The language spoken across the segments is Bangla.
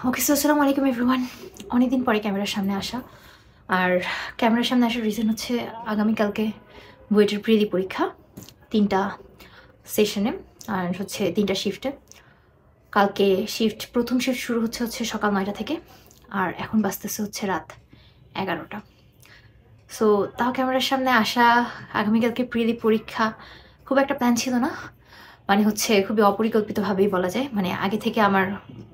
ওকে, সো আসসালামু আলাইকুম এভরিওয়ান। অনেকদিন পরে ক্যামেরার সামনে আসা। আর ক্যামেরার সামনে আসার রিজন হচ্ছে আগামীকালকে বুয়েটের প্রিলি পরীক্ষা ৩টা সেশনে, আর হচ্ছে 3টা শিফটে। কালকে প্রথম শিফট শুরু হচ্ছে সকাল 9টা থেকে, আর এখন বাজতেছে হচ্ছে রাত 11টা। সো তাও ক্যামেরার সামনে আসা, আগামীকালকে প্রিলি পরীক্ষা, খুব একটা প্ল্যান ছিল না। মানে হচ্ছে খুবই অপরিকল্পিতভাবেই বলা যায়। মানে আগে থেকে আমার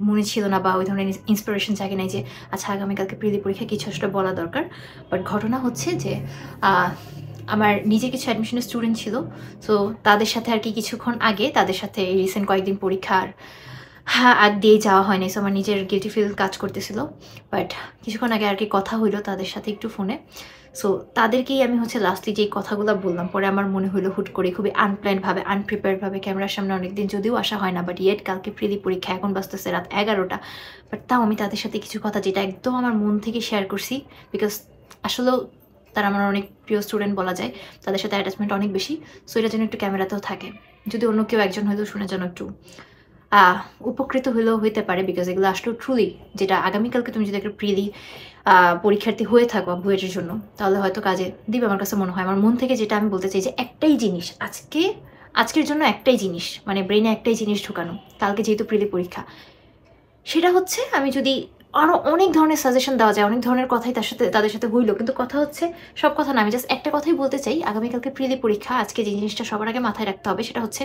মনে ছিল না বা ওই ধরনের ইন্সপিরেশন জাগে নাই যে আচ্ছা আগামীকালকে প্রিলি পরীক্ষা কিছু আসলে বলা দরকার। বাট ঘটনা হচ্ছে যে আমার নিজে কিছু অ্যাডমিশনের স্টুডেন্ট ছিল। সো তাদের সাথে আর কি কিছুক্ষণ আগে তাদের সাথে রিসেন্ট কয়েকদিন পরীক্ষার আগ দিয়ে যাওয়া হয়নি। সো আমার নিজের গিল্টি ফিল কাজ করতেছিল। বাট কিছুক্ষণ আগে আর কি কথা হইলো তাদের সাথে একটু ফোনে। সো তাদেরকেই আমি হচ্ছে লাস্টলি যেই কথাগুলো বললাম, পরে আমার মনে হলো হুট করে খুবই আনপ্ল্যানভাবে আনপ্রিপেয়ার্ডভাবে ক্যামেরার সামনে অনেকদিন যদিও আসা হয় না, বাট ইয়েট কালকে প্রিলি পরীক্ষা, এখন বাজতেছে রাত 11টা। বাট তাও আমি তাদের সাথে কিছু কথা যেটা একদম আমার মন থেকে শেয়ার করছি, বিকজ আসলেও তারা আমার অনেক প্রিয় স্টুডেন্ট বলা যায়, তাদের সাথে অ্যাটাচমেন্ট অনেক বেশি। সো এটা যেন একটু ক্যামেরাতেও থাকে, যদি অন্য কেউ একজন হয়তো শুনে যেন একটু উপকৃত হলেও হইতে পারে। বিকজ এগুলো আসলেও ট্রুলি, যেটা আগামীকালকে তুমি যদি একটা প্রিলি পরীক্ষার্থী হয়ে থাকো বুয়েটের জন্য, তাহলে হয়তো কাজে দিবে আমার কাছে মনে হয়। আমার মন থেকে যেটা আমি বলতে চাই যে একটাই জিনিস, আজকের জন্য একটাই জিনিস, মানে ব্রেনে একটাই জিনিস ঢুকানো, কালকে যেহেতু প্রিলি পরীক্ষা, সেটা হচ্ছে আমি যদি আরও অনেক ধরনের সাজেশন দেওয়া যায়, অনেক ধরনের কথাই তাদের সাথে হইলো, কিন্তু কথা হচ্ছে সব কথা না। আমি জাস্ট একটা কথাই বলতে চাই, আগামীকালকে প্রিলি পরীক্ষা, আজকে যে জিনিসটা সবার আগে মাথায় রাখতে হবে সেটা হচ্ছে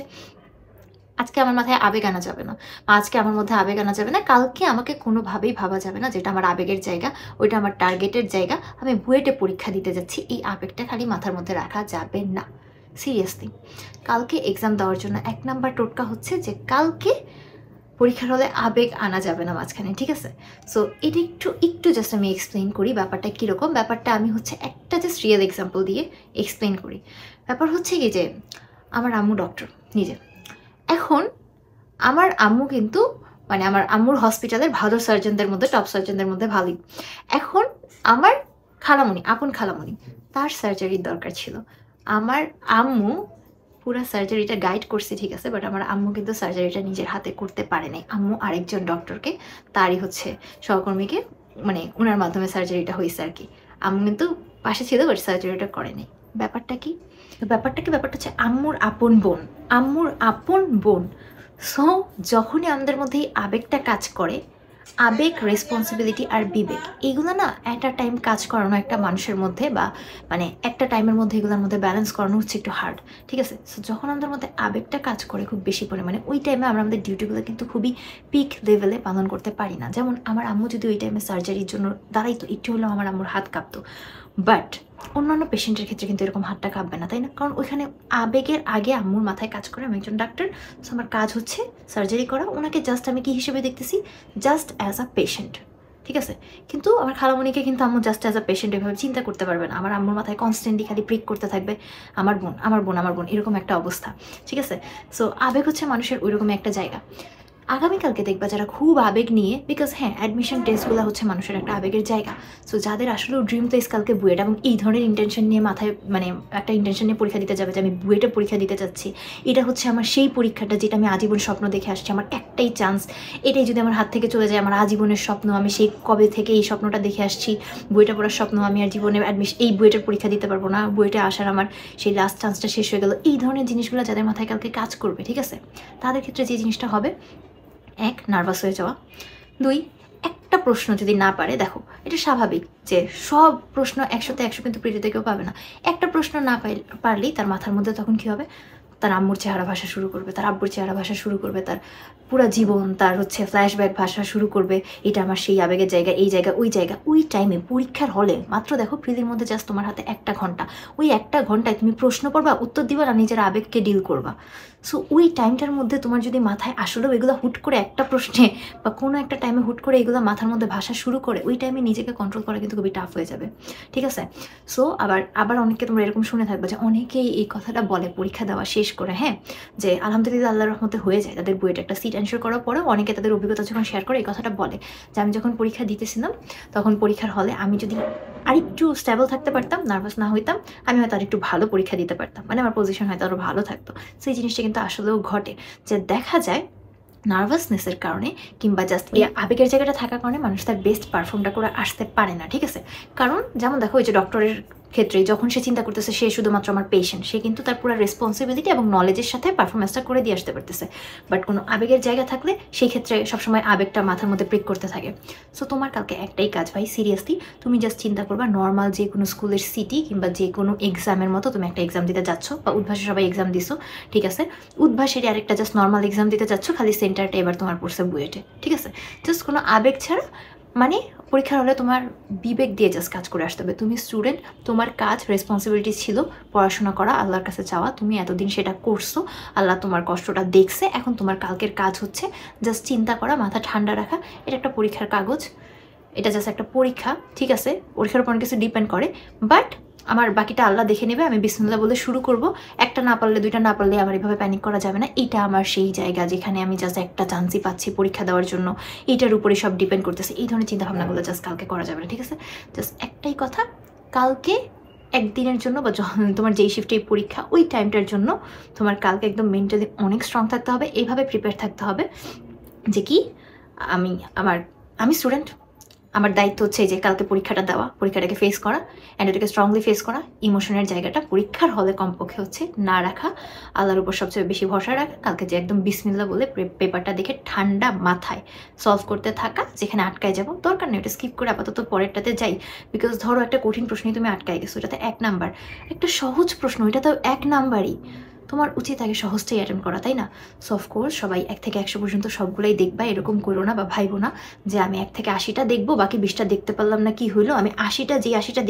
আজকে আমার মাথায় আবেগ আনা যাবে না, বা আজকে আমার মধ্যে আবেগ আনা যাবে না, কালকে আমাকে কোনোভাবেই ভাবা যাবে না যেটা আমার আবেগের জায়গা, ওইটা আমার টার্গেটের জায়গা, আমি বুয়েটে পরীক্ষা দিতে যাচ্ছি, এই আবেগটা খালি মাথার মধ্যে রাখা যাবে না। সিরিয়াসলি, কালকে এক্সাম দেওয়ার জন্য 1 নাম্বার টোটকা হচ্ছে যে কালকে পরীক্ষার হলে আবেগ আনা যাবে না মাঝখানে, ঠিক আছে? সো এটা একটু জাস্ট আমি এক্সপ্লেন করি ব্যাপারটা কীরকম। ব্যাপারটা আমি হচ্ছে একটা জাস্ট রিয়েল এক্সাম্পল দিয়ে এক্সপ্লেন করি। ব্যাপার হচ্ছে কি যে আমার আম্মু ডক্টর নিজে। এখন আমার আম্মু কিন্তু, মানে আমার আম্মুর হসপিটালের ভালো সার্জনদের মধ্যে, টপ সার্জনদের মধ্যে ভালোই। এখন আমার খালামণি, আপন খালামণি, তার সার্জারির দরকার ছিল। আমার আম্মু পুরো সার্জারিটা গাইড করছে, ঠিক আছে, বাট আমার আম্মু কিন্তু সার্জারিটা নিজের হাতে করতে পারে নাই। আম্মু আরেকজন ডক্টরকে, তারই হচ্ছে সহকর্মীকে, মানে ওনার মাধ্যমে সার্জারিটা হয়েছে আর কি। আম্মু কিন্তু পাশে ছিল, বাট সার্জারিটা করে নাই। ব্যাপারটা কি? ব্যাপারটা হচ্ছে আম্মুর আপন বোন। সো যখনই আমাদের মধ্যে এই আবেগটা কাজ করে, আবেগ, রেসপন্সিবিলিটি আর বিবেক, এইগুলো না অ্যাট আ টাইম কাজ করানো একটা মানুষের মধ্যে, বা মানে একটা টাইমের মধ্যে এগুলোর মধ্যে ব্যালেন্স করানো হচ্ছে একটু হার্ড, ঠিক আছে? সো যখন আমাদের মধ্যে আবেগটা কাজ করে খুব বেশি পরিমাণে, ওই টাইমে আমরা আমাদের ডিউটিগুলো কিন্তু খুবই পিক লেভেলে পালন করতে পারি না। যেমন আমার আম্মু যদি ওই টাইমে সার্জারির জন্য দাঁড়াইতো, একটু হলেও আমার আম্মুর হাত কাঁপতো। বাট অন্যান্য পেশেন্টের ক্ষেত্রে কিন্তু এরকম হাতটা কাঁপবে না, তাই না? কারণ ওইখানে আবেগের আগে আম্মুর মাথায় কাজ করে আমি একজন ডাক্তার। সো আমার কাজ হচ্ছে সার্জারি করা। ওনাকে জাস্ট আমি কি হিসেবে দেখতেছি? জাস্ট অ্যাজ আ পেশেন্ট, ঠিক আছে? কিন্তু আমার খালামণিকে কিন্তু আম্মু জাস্ট অ্যাজ আ পেশেন্ট এভাবে চিন্তা করতে পারবে না। আমার আম্মুর মাথায় কনস্ট্যান্টলি খালি প্রিক করতে থাকবে আমার বোন, আমার বোন, আমার বোন, এরকম একটা অবস্থা, ঠিক আছে? সো আবেগ হচ্ছে মানুষের ওইরকমই একটা জায়গা। আগামীকালকে দেখবা যারা খুব আবেগ নিয়ে, বিকজ হ্যাঁ, অ্যাডমিশন টেস্টগুলো হচ্ছে মানুষের একটা আবেগের জায়গা। সো যাদের আসলেও ড্রিম প্লেস কালকে বুয়েট, এবং এই ধরনের ইন্টেনশন নিয়ে মাথায়, মানে একটা ইন্টেনশন নিয়ে পরীক্ষা দিতে যাবে যে আমি বুয়েটে পরীক্ষা দিতে যাচ্ছি, এটা হচ্ছে আমার সেই পরীক্ষাটা যেটা আমি আজীবন স্বপ্ন দেখে আসছি, আমার একটাই চান্স, এটাই যদি আমার হাত থেকে চলে যায় আমার আজীবনের স্বপ্ন, আমি সেই কবে থেকে এই স্বপ্নটা দেখে আসছি, বুয়েটে পড়ার স্বপ্ন, আমি আর জীবনে এই বুয়েটের পরীক্ষা দিতে পারবো না, বুয়েটে আসার আমার সেই লাস্ট চান্সটা শেষ হয়ে গেল, এই ধরনের জিনিসগুলো যাদের মাথায় কালকে কাজ করবে, ঠিক আছে, তাদের ক্ষেত্রে যে জিনিসটা হবে, 1, নার্ভাস হয়ে যাওয়া। 2, একটা প্রশ্ন যদি না পারে, দেখো এটা স্বাভাবিক যে সব প্রশ্ন 100তে 100 কিন্তু পৃথিবীতে কেউ পাবে না। একটা প্রশ্ন না পারলেই তার মাথার মধ্যে তখন কী হবে? তার আম্মুর চেহারা ভাষা শুরু করবে, তার আব্বুর চেহারা ভাষা শুরু করবে, তার পুরা জীবন, তার হচ্ছে ফ্ল্যাশব্যাক ভাষা শুরু করবে। এটা আমার সেই আবেগের জায়গা, এই জায়গা, ওই জায়গা। ওই টাইমে পরীক্ষার হলে মাত্র দেখো প্রিলির মধ্যে জাস্ট তোমার হাতে 1 ঘন্টা, ওই 1 ঘন্টায় তুমি প্রশ্ন পড়বা, উত্তর দিবা, না নিজের আবেগকে ডিল করবা। সো ওই টাইমটার মধ্যে তোমার যদি মাথায় আসলেও এগুলো হুট করে একটা প্রশ্নে বা কোনো একটা টাইমে হুট করে এগুলো মাথার মধ্যে ভাষা শুরু করে, ওই টাইমে নিজেকে কন্ট্রোল করা কিন্তু খুবই টাফ হয়ে যাবে, ঠিক আছে? সো আবার অনেকে তোমরা এরকম শুনে থাকবে যে অনেকেই এই কথাটা বলে পরীক্ষা দেওয়া শেষ করে, হ্যাঁ, যে আলহামদুলিল্লাহ আল্লাহর রহমতে হয়ে যায় তাদের বুয়েটে একটা সিট এনশিওর করার পরেও অনেকে তাদের অভিজ্ঞতা যখন শেয়ার করে এই কথাটা বলে যে আমি যখন পরীক্ষা দিতেছিলাম তখন পরীক্ষার হলে আমি যদি আরেকটু স্টেবল থাকতে পারতাম, নার্ভাস না হইতাম, আমি হয়তো আরেকটু ভালো পরীক্ষা দিতে পারতাম, মানে আমার পজিশন হয়তো আরও ভালো থাকতো। সেই জিনিসটা কিন্তু আসলেও ঘটে, যে দেখা যায় নার্ভাসনেসের কারণে কিংবা জাস্ট এই আবেগের জায়গাটা থাকার কারণে মানুষ তার বেস্ট পারফর্মটা করে আসতে পারে না, ঠিক আছে? কারণ যেমন দেখো, ওই যে ডক্টরের ক্ষেত্রে যখন সে চিন্তা করতেছে সে শুধুমাত্র আমার পেশেন্ট, সে কিন্তু তার পুরো রেসপন্সিবিলিটি এবং নলেজের সাথে পারফরমেন্সটা করে দিয়ে আসতে পারতেছে। বাট কোনো আবেগের জায়গা থাকলে সেই ক্ষেত্রে সবসময় আবেগটা মাথার মধ্যে প্রিক করতে থাকে। সো তোমার কালকে একটাই কাজ ভাই, সিরিয়াসলি তুমি জাস্ট চিন্তা করবা নর্মাল যে কোনো স্কুলের সিটি কিংবা যে কোনো এক্সামের মতো তুমি একটা এক্সাম দিতে যাচ্ছ, বা উদ্ভাসে সবাই এক্সাম দিছো, ঠিক আছে? উদ্ভাসের আরেকটা জাস্ট নর্মাল এক্সাম দিতে যাচ্ছ, খালি সেন্টারটা এবার তোমার পড়ছে বুয়েটে, ঠিক আছে? জাস্ট কোনো আবেগ ছাড়া, মানে পরীক্ষার হলে তোমার বিবেক দিয়ে জাস্ট কাজ করে আসতে হবে। তুমি স্টুডেন্ট, তোমার কাজ রেসপন্সিবিলিটি ছিল পড়াশোনা করা, আল্লাহর কাছে চাওয়া, তুমি এতদিন সেটা করছো, আল্লাহ তোমার কষ্টটা দেখছে। এখন তোমার কালকের কাজ হচ্ছে জাস্ট চিন্তা করা, মাথা ঠান্ডা রাখা। এটা একটা পরীক্ষার কাগজ, এটা জাস্ট একটা পরীক্ষা, ঠিক আছে? পরীক্ষার উপর অনেক কিছু ডিপেন্ড করে, বাট আমার বাকিটা আল্লাহ দেখে নেবে। আমি বিসমিল্লাহ বলে শুরু করব, একটা না পারলে দুইটা না পারলে আমার এভাবে প্যানিক করা যাবে না। এটা আমার সেই জায়গা যেখানে আমি জাস্ট একটা চান্সই পাচ্ছি পরীক্ষা দেওয়ার জন্য, এইটার উপরে সব ডিপেন্ড করতেছে। এই ধরনের চিন্তাভাবনাগুলো জাস্ট কালকে করা যাবে না, ঠিক আছে? জাস্ট একটাই কথা, কালকে একদিনের জন্য বা যখন তোমার যেই শিফটে পরীক্ষা ওই টাইমটার জন্য তোমার কালকে একদম মেন্টালি অনেক স্ট্রং থাকতে হবে, এইভাবে প্রিপেয়ার থাকতে হবে যে কি আমি স্টুডেন্ট, আমার দায়িত্ব হচ্ছে এই যে কালকে পরীক্ষাটা দেওয়া, পরীক্ষাটাকে ফেস করা, অ্যান্ড এটাকে স্ট্রংলি ফেস করা। ইমোশনের জায়গাটা পরীক্ষার হলে কমপক্ষে হচ্ছে না রাখা, আল্লাহর উপর সবচেয়ে বেশি ভরসা রাখা। কালকে যে একদম বিসমিল্লাহ বলে পেপারটা দেখে ঠান্ডা মাথায় সলভ করতে থাকা, যেখানে আটকায় যাবো দরকার নেই ওটা স্কিপ করে আপাতত পরেরটাতে যাই। বিকজ ধরো একটা কঠিন প্রশ্নই তুমি আটকায় গেছো, ওটাতে 1 নাম্বার, একটা সহজ প্রশ্ন এটা তো 1 নাম্বারই, তোমার উচিত আগে সহজটাই অ্যাটেন্ড করা, তাই না? সো অফকোর্স সবাই 1 থেকে 100 পর্যন্ত সবগুলোই দেখবা, এরকম করো না বা ভাইবো না যে আমি 1 থেকে 80টা দেখবো, বাকি 20টা দেখতে পারলাম না, কি হইলো? আমি 80টা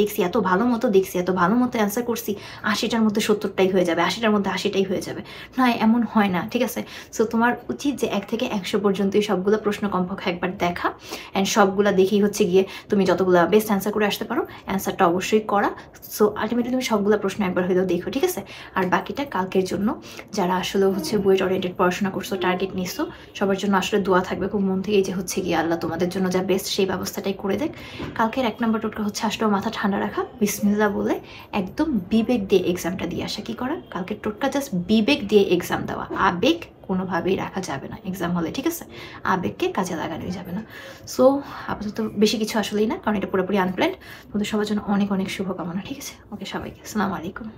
দেখছি, এত ভালো মতো দেখছি, এত ভালো মতো অ্যান্সার করছি, 80টার মধ্যে 70টাই হয়ে যাবে, 80টার মধ্যে 80টাই হয়ে যাবে না, এমন হয় না, ঠিক আছে? সো তোমার উচিত যে 1 থেকে 100 পর্যন্তই সবগুলো প্রশ্ন কমপক্ষে একবার দেখা, অ্যান্ড সবগুলা দেখেই হচ্ছে গিয়ে তুমি যতগুলো বেস্ট অ্যান্সার করে আসতে পারো অ্যান্সারটা অবশ্যই করা। সো আলটিমেটলি তুমি সবগুলো প্রশ্ন একবার হলেও দেখো, ঠিক আছে? আর বাকিটা কালকের জন্য যারা আসলে হচ্ছে বুয়েট ওরিয়েন্টেড পড়াশোনা করছো, টার্গেট নিছো, সবার জন্য আসলে দোয়া থাকবে খুব মন থেকে, যে হচ্ছে গিয়ে আল্লাহ তোমাদের জন্য যা বেস্ট সেই ব্যবস্থাটাই করে দেখ। কালকের 1 নম্বর টোটকা হচ্ছে আসলেও মাথা ঠান্ডা রাখা, বিসমিল্লাহ বলে একদম বিবেক দিয়ে এক্সামটা দিয়ে আসা। কি করা? কালকের টোটকা জাস্ট বিবেক দিয়ে এক্সাম দেওয়া, আবেগ কোনোভাবেই রাখা যাবে না এক্সাম হলে, ঠিক আছে? আবেগকে কাজে লাগানোই যাবে না। সো আপাতত বেশি কিছু আসলেই না, কারণ এটা পুরোপুরি আনপ্ল্যান্ড। তোমাদের সবার জন্য অনেক অনেক শুভকামনা, ঠিক আছে? ওকে, সবাইকে আসসালামু আলাইকুম।